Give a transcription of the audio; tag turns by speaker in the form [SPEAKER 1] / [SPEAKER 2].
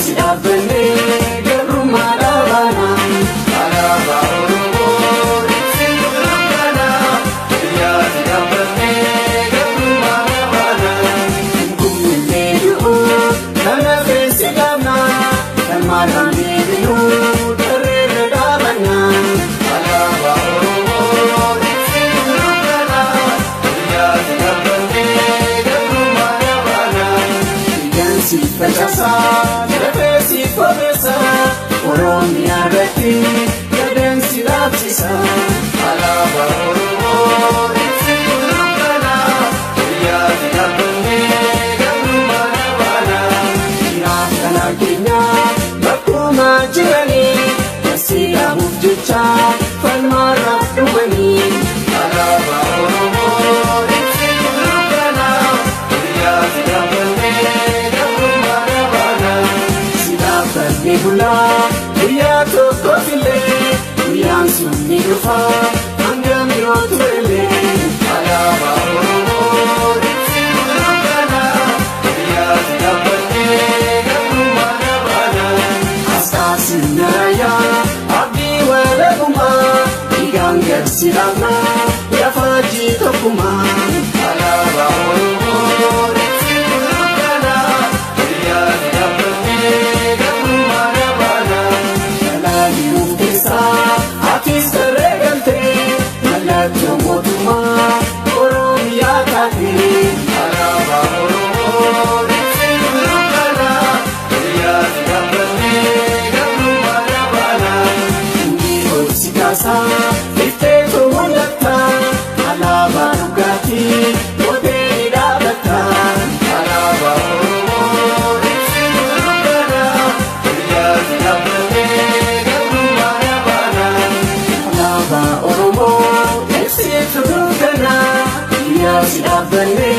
[SPEAKER 1] Sidaabbanne gabrummaa dhaabana alaabaa Oromoo ibsituu dukkana. Sidaabbanne gabrummaa dhaabana kumillee du'uu kana feesi dhaabna kan maalaan deebi'uu tarreerra dhaabanna alaabaa Oromoo ibsituu dukkana. Sidaabbanne gabrummaa dhaabana si facaasaa dafee fobeessa Oromiyaa irratti gadeen si dhaabsisa alaabaa Oromoo ibsituu dukkana. Sidaabbanne gabrummaa dhaabana dhiiraaf dhalaa keenya bakkuma jiranii si dhaabuuf jecha falmaarraaf dhumanii alaabaa Oromoo ibsituu dukkana. Sidaabbanne bulaa guyyaa tokko filee guyyaan sun ni dhufa hangam yoo turellee alaabaa Oromoo ibsituu dukkana. Sidaabbanne gabrummaa dhaabana asxaa sirna raayyaa abdii walabummaa dhiigaan garsi dhaabna yaafajii tokkummaa alaabaa Oromoo ibsituu dukkana. Sidaabbanne gabrummaa dhaabana dhalaayyuu keessaa atis tarree galtee mallattoo mootummaa Oromiyaa taatee alaabaa Oromoo ibsituu dukkana. Sidaabbanne gabrummaa dhaabana inni obsi kaasaa iftee mul'atta alaabaa dhugaatii mootee ni dhaabatta alaabaa Oromoo ibsituu dukkana. Sidaabbanne gabrummaa dhaabana alaabaa Oromoo ibsituu dukkana. Sidaabbanne